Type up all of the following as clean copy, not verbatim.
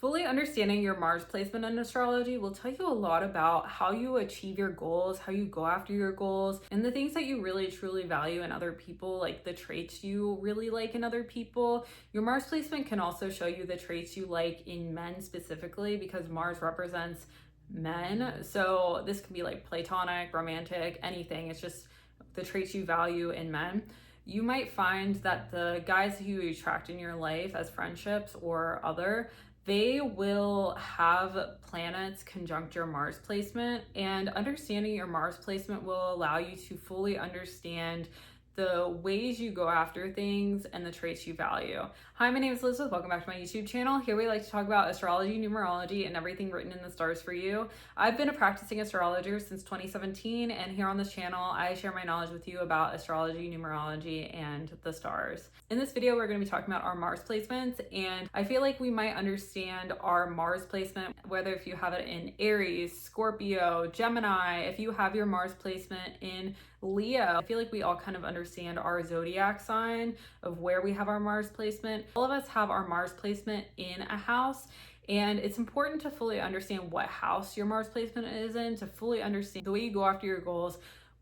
Fully understanding your Mars placement in astrology will tell you a lot about how you achieve your goals, how you go after your goals, and the things that you really truly value in other people, like the traits you really like in other people. Your Mars placement can also show you the traits you like in men specifically, because Mars represents men. So this can be like platonic, romantic, anything. It's just the traits you value in men. You might find that the guys who you attract in your life as friendships or other, they will have planets conjunct your Mars placement, and understanding your Mars placement will allow you to fully understand the ways you go after things and the traits you value. Hi, my name is Elizabeth. Welcome back to my YouTube channel. Here we like to talk about astrology, numerology, and everything written in the stars for you. I've been a practicing astrologer since 2017, and here on this channel, I share my knowledge with you about astrology, numerology, and the stars. In this video, we're going to be talking about our Mars placements, and I feel like we might understand our Mars placement, whether if you have it in Aries, Scorpio, Gemini, if you have your Mars placement in Leo. I feel like we all kind of understand our zodiac sign of where we have our Mars placement. All of us have our Mars placement in a house, and it's important to fully understand what house your Mars placement is in, to fully understand the way you go after your goals,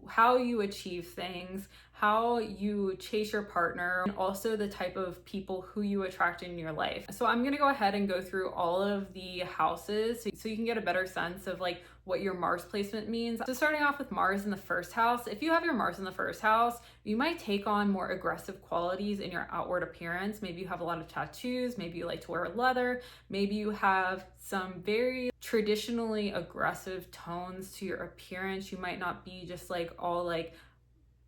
how you achieve things, how you chase your partner, and also the type of people who you attract in your life. So I'm gonna go ahead and go through all of the houses so you can get a better sense of like what your Mars placement means. So starting off with Mars in the first house, if you have your Mars in the first house, you might take on more aggressive qualities in your outward appearance. Maybe you have a lot of tattoos, maybe you like to wear leather, maybe you have some very traditionally aggressive tones to your appearance. You might not be just like all like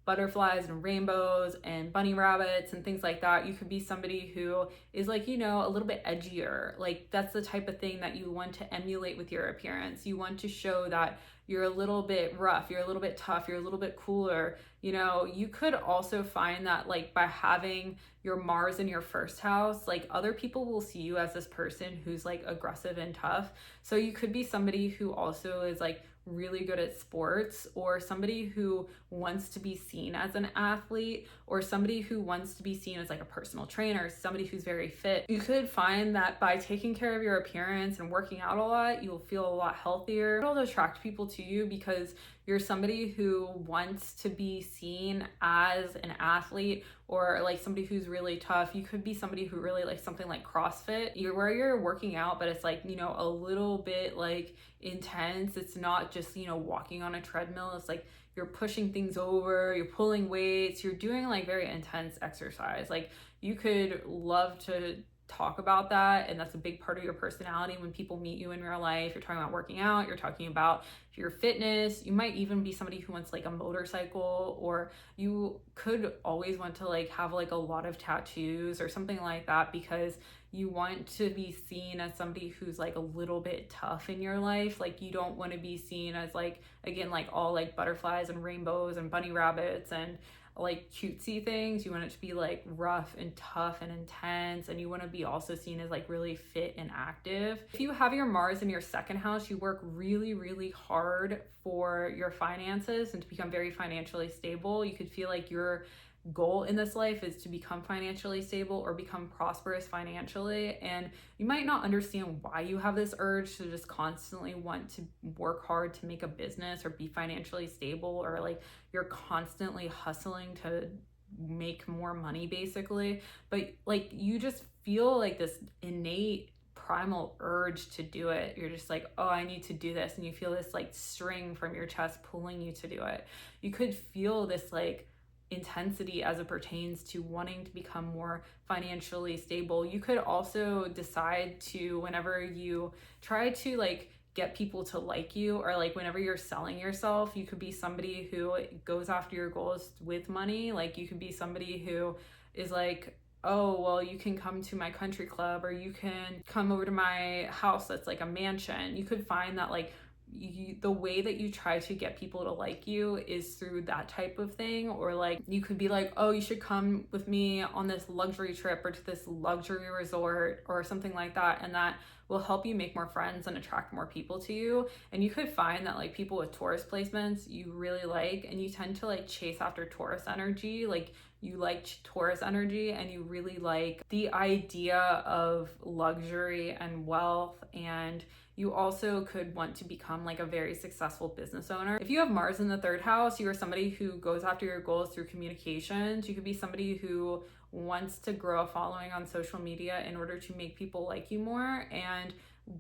butterflies and rainbows and bunny rabbits and things like that. You could be somebody who is like, you know, a little bit edgier. Like that's the type of thing that you want to emulate with your appearance. You want to show that you're a little bit rough, you're a little bit tough, you're a little bit cooler. You know, you could also find that like by having your Mars in your first house, like other people will see you as this person who's like aggressive and tough. So you could be somebody who also is like really good at sports, or somebody who wants to be seen as an athlete, or somebody who wants to be seen as like a personal trainer, somebody who's very fit. You could find that by taking care of your appearance and working out a lot, you'll feel a lot healthier. It'll attract people to you because you're somebody who wants to be seen as an athlete, or like somebody who's really tough. You could be somebody who really likes something like CrossFit. You're working out, but it's like, you know, a little bit like intense. It's not just, you know, walking on a treadmill. It's like you're pushing things over, you're pulling weights, you're doing like very intense exercise. Like you could love to talk about that, and that's a big part of your personality. When people meet you in real life, you're talking about working out, you're talking about your fitness. You might even be somebody who wants like a motorcycle, or you could always want to like have like a lot of tattoos or something like that, because you want to be seen as somebody who's like a little bit tough in your life. Like you don't want to be seen as like, again, like all like butterflies and rainbows and bunny rabbits and like cutesy things. You want it to be like rough and tough and intense, and you want to be also seen as like really fit and active. If you have your Mars in your second house, you work really, really hard for your finances and to become very financially stable. You could feel like your goal in this life is to become financially stable or become prosperous financially, and you might not understand why you have this urge to just constantly want to work hard to make a business or be financially stable, or like you're constantly hustling to make more money basically, but like you just feel like this innate primal urge to do it. You're just like, oh, I need to do this, and you feel this like string from your chest pulling you to do it. You could feel this like intensity as it pertains to wanting to become more financially stable. You could also decide to, whenever you try to like get people to like you, or like whenever you're selling yourself, you could be somebody who goes after your goals with money. Like you could be somebody who is like, oh, well, you can come to my country club, or you can come over to my house that's like a mansion. You could find that like the way that you try to get people to like you is through that type of thing. Or like you could be like, oh, you should come with me on this luxury trip or to this luxury resort or something like that, and that will help you make more friends and attract more people to you. And you could find that like people with Taurus placements you really like, and you tend to like chase after Taurus energy. Like you like Taurus energy, and you really like the idea of luxury and wealth, and you also could want to become like a very successful business owner. If you have Mars in the third house, you are somebody who goes after your goals through communications. You could be somebody who wants to grow a following on social media in order to make people like you more, and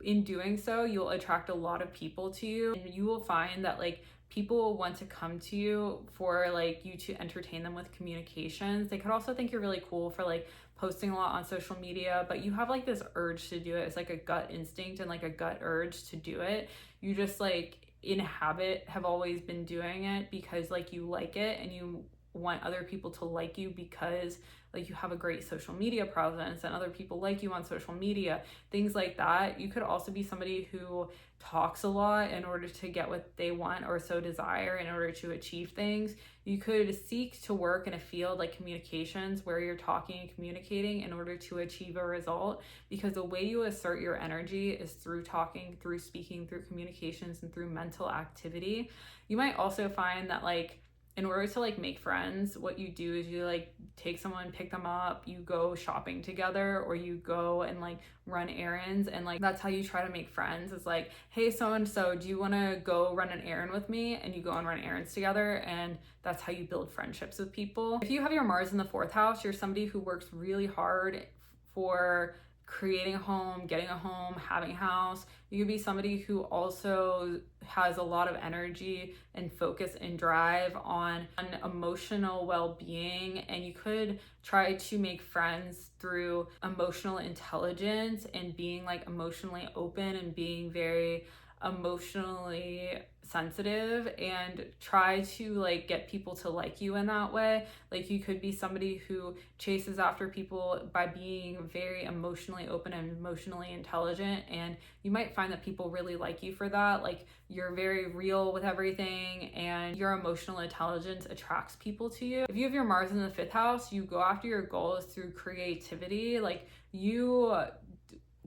in doing so you'll attract a lot of people to you, and you will find that like people will want to come to you for like you to entertain them with communications. They could also think you're really cool for like posting a lot on social media, but you have like this urge to do it. It's like a gut instinct and like a gut urge to do it. You just like in habit have always been doing it because like you like it, and you want other people to like you because like you have a great social media presence and other people like you on social media, things like that. You could also be somebody who talks a lot in order to get what they want or so desire in order to achieve things. You could seek to work in a field like communications where you're talking and communicating in order to achieve a result, because the way you assert your energy is through talking, through speaking, through communications, and through mental activity. You might also find that like in order to like make friends, what you do is you like take someone, pick them up, you go shopping together, or you go and like run errands, and like that's how you try to make friends. It's like, hey, so and so, do you want to go run an errand with me? And you go and run errands together, and that's how you build friendships with people. If you have your Mars in the fourth house, you're somebody who works really hard for creating a home, getting a home, having a house. You could be somebody who also has a lot of energy and focus and drive on emotional well-being, and you could try to make friends through emotional intelligence and being like emotionally open and being very emotionally sensitive, and try to like get people to like you in that way. Like you could be somebody who chases after people by being very emotionally open and emotionally intelligent, and you might find that people really like you for that. Like you're very real with everything, and your emotional intelligence attracts people to you. If you have your Mars in the fifth house, you go after your goals through creativity. Like you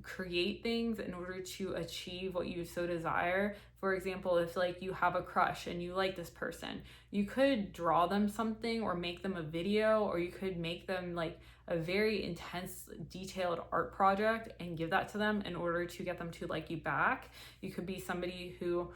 create things in order to achieve what you so desire. For example, if like you have a crush and you like this person, you could draw them something or make them a video, or you could make them like a very intense detailed art project and give that to them in order to get them to like you back. You could be somebody who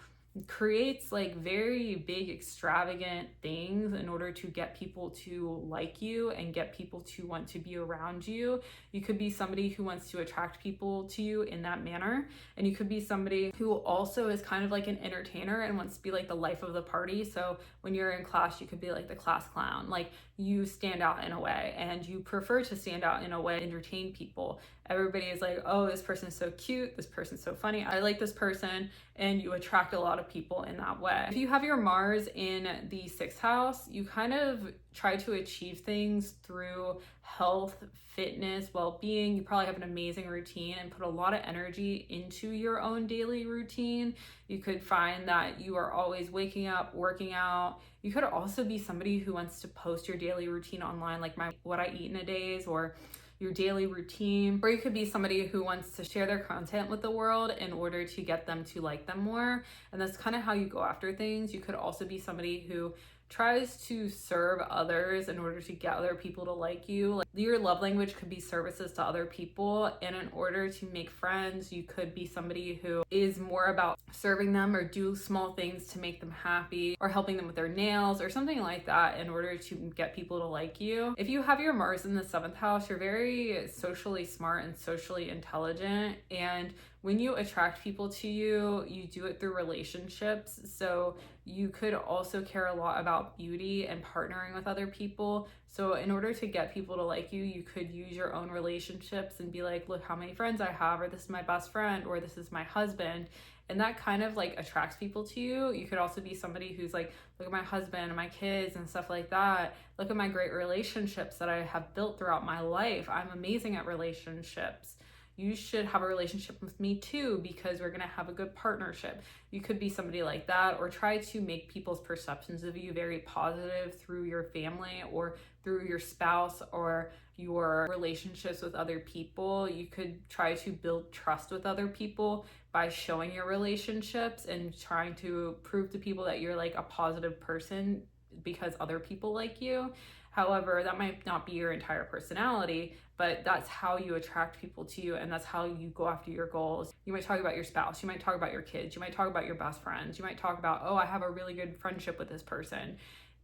creates like very big extravagant things in order to get people to like you and get people to want to be around you. You could be somebody who wants to attract people to you in that manner, and you could be somebody who also is kind of like an entertainer and wants to be like the life of the party. So when you're in class, you could be like the class clown. Like you stand out in a way, and you prefer to stand out in a way, entertain people. Everybody is like, oh, this person is so cute, this person's so funny, I like this person, and you attract a lot of people in that way. If you have your Mars in the sixth house, you kind of try to achieve things through health, fitness, well-being. You probably have an amazing routine and put a lot of energy into your own daily routine. You could find that you are always waking up, working out. You could also be somebody who wants to post your daily routine online, like my what I eat in a days, or your daily routine. Or you could be somebody who wants to share their content with the world in order to get them to like them more. And that's kind of how you go after things. You could also be somebody who tries to serve others in order to get other people to like you. Like your love language could be services to other people, and in order to make friends, you could be somebody who is more about serving them or do small things to make them happy, or helping them with their nails or something like that in order to get people to like you. If you have your Mars in the seventh house, you're very socially smart and socially intelligent, and when you attract people to you, you do it through relationships. So you could also care a lot about beauty and partnering with other people. So in order to get people to like you, you could use your own relationships and be like, look how many friends I have, or this is my best friend, or this is my husband. And that kind of like attracts people to you. You could also be somebody who's like, look at my husband and my kids and stuff like that. Look at my great relationships that I have built throughout my life. I'm amazing at relationships. You should have a relationship with me too, because we're going to have a good partnership. You could be somebody like that, or try to make people's perceptions of you very positive through your family or through your spouse or your relationships with other people. You could try to build trust with other people by showing your relationships and trying to prove to people that you're like a positive person because other people like you. However, that might not be your entire personality, but that's how you attract people to you, and that's how you go after your goals. You might talk about your spouse, you might talk about your kids, you might talk about your best friends, you might talk about, oh, I have a really good friendship with this person,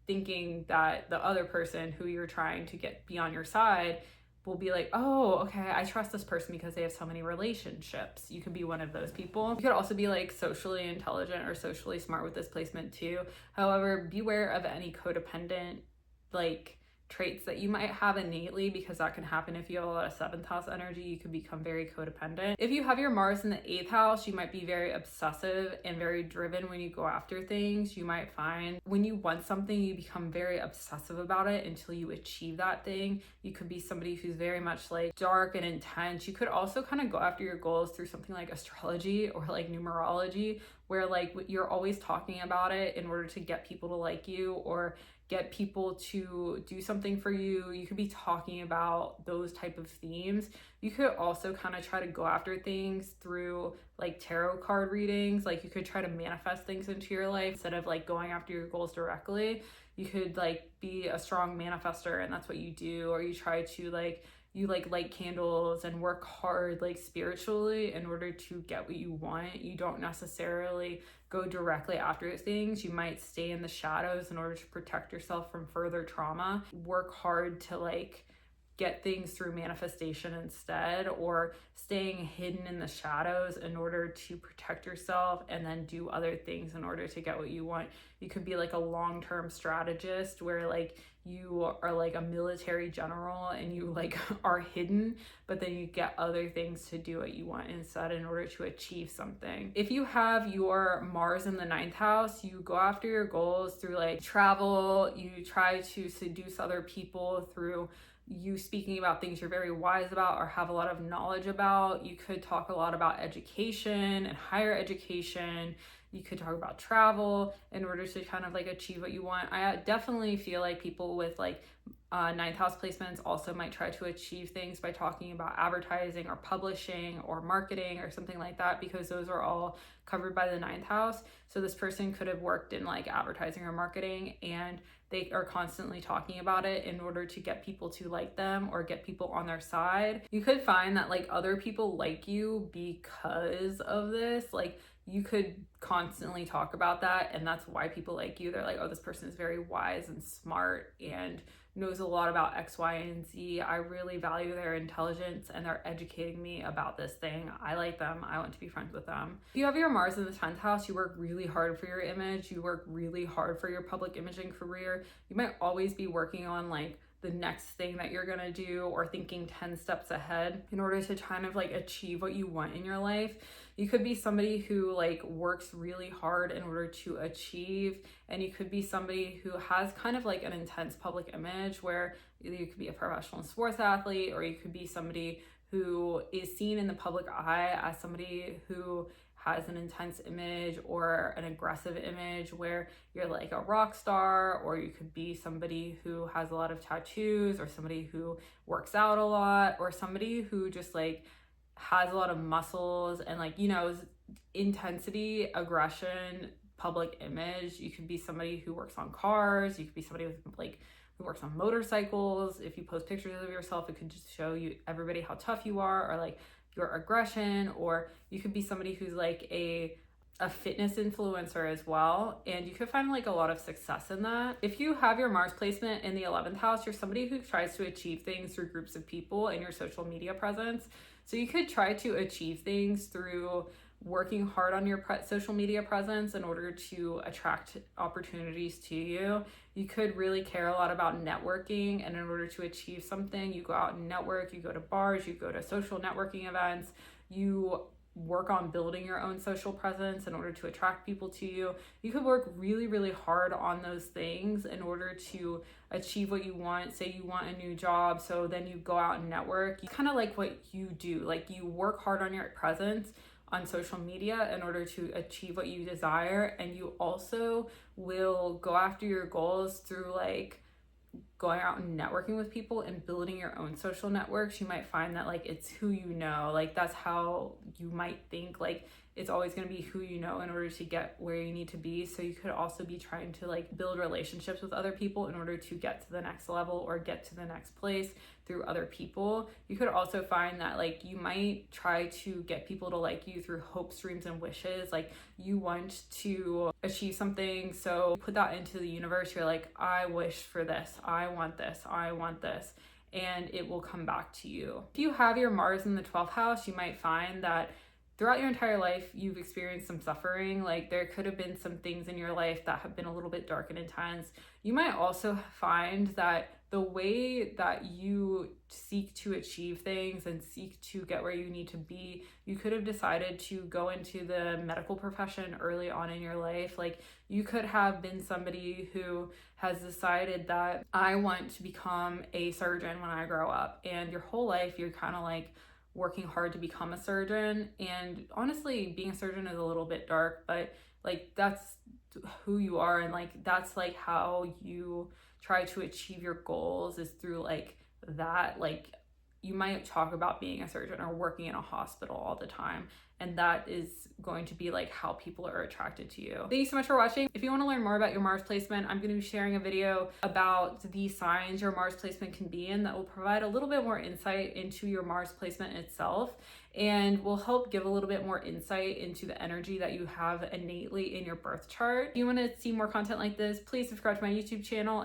thinking that the other person who you're trying to get be on your side will be like, oh, okay, I trust this person because they have so many relationships. You could be one of those people. You could also be like socially intelligent or socially smart with this placement too. However, beware of any codependent like traits that you might have innately, because that can happen if you have a lot of seventh house energy. You could become very codependent. If you have your Mars in the eighth house, you might be very obsessive and very driven when you go after things. You might find when you want something, you become very obsessive about it until you achieve that thing. You could be somebody who's very much like dark and intense. You could also kind of go after your goals through something like astrology or like numerology, where like you're always talking about it in order to get people to like you or get people to do something for you. You could be talking about those type of themes. You could also kind of try to go after things through like tarot card readings. Like you could try to manifest things into your life instead of like going after your goals directly. You could like be a strong manifester and that's what you do, or you try to like light candles and work hard like spiritually in order to get what you want. You don't necessarily go directly after things. You might stay in the shadows in order to protect yourself from further trauma. Work hard to like get things through manifestation instead, or staying hidden in the shadows in order to protect yourself and then do other things in order to get what you want. You could be like a long-term strategist where like you are like a military general and you like are hidden, but then you get other things to do what you want instead in order to achieve something. If you have your Mars in the ninth house, you go after your goals through like travel. You try to seduce other people through you speaking about things you're very wise about or have a lot of knowledge about. You could talk a lot about education and higher education. You could talk about travel in order to kind of like achieve what you want. I definitely feel like people with like ninth house placements also might try to achieve things by talking about advertising or publishing or marketing or something like that, because those are all covered by the ninth house. So this person could have worked in like advertising or marketing, and they are constantly talking about it in order to get people to like them or get people on their side. You could find that like other people like you because of this. Like you could constantly talk about that, and that's why people like you. They're like, oh, this person is very wise and smart and knows a lot about X, Y, and Z. I really value their intelligence and they're educating me about this thing. I like them. I want to be friends with them. If you have your Mars in the 10th house, you work really hard for your image. You work really hard for your public imaging career. You might always be working on like the next thing that you're gonna do or thinking 10 steps ahead in order to kind of like achieve what you want in your life. You could be somebody who like works really hard in order to achieve, and you could be somebody who has kind of like an intense public image where you could be a professional sports athlete, or you could be somebody who is seen in the public eye as somebody who has an intense image or an aggressive image where you're like a rock star, or you could be somebody who has a lot of tattoos, or somebody who works out a lot, or somebody who just like has a lot of muscles and like, you know, intensity, aggression, public image. You could be somebody who works on cars. You could be somebody with like who works on motorcycles. If you post pictures of yourself, it could just show you everybody how tough you are, or like your aggression. Or you could be somebody who's like a fitness influencer as well, and you could find like a lot of success in that. If you have your Mars placement in the 11th house, you're somebody who tries to achieve things through groups of people and your social media presence. So you could try to achieve things through working hard on your social media presence in order to attract opportunities to you. You could really care a lot about networking, and in order to achieve something, you go out and network, you go to bars, you go to social networking events, you work on building your own social presence in order to attract people to you. You could work really, really hard on those things in order to achieve what you want. Say you want a new job, so then you go out and network. You kind of like what you do, like you work hard on your presence on social media in order to achieve what you desire, and you also will go after your goals through like going out and networking with people and building your own social networks, you might find that like it's who you know. Like that's how you might think, like it's always going to be who you know in order to get where you need to be. So you could also be trying to like build relationships with other people in order to get to the next level or get to the next place through other people. You could also find that like you might try to get people to like you through hopes, dreams, and wishes. Like you want to achieve something, so put that into the universe. You're like, I wish for this, I want this, I want this, and it will come back to you. If you have your Mars in the 12th house, you might find that throughout your entire life, you've experienced some suffering. Like there could have been some things in your life that have been a little bit dark and intense. You might also find that the way that you seek to achieve things and seek to get where you need to be, you could have decided to go into the medical profession early on in your life. Like you could have been somebody who has decided that I want to become a surgeon when I grow up, and your whole life you're kind of like working hard to become a surgeon. And honestly, being a surgeon is a little bit dark, but like that's who you are, and like that's like how you try to achieve your goals, is through like that. Like you might talk about being a surgeon or working in a hospital all the time, and that is going to be like how people are attracted to you. Thank you so much for watching. If you want to learn more about your Mars placement, I'm going to be sharing a video about the signs your Mars placement can be in that will provide a little bit more insight into your Mars placement itself, and will help give a little bit more insight into the energy that you have innately in your birth chart. If you want to see more content like this, please subscribe to my YouTube channel.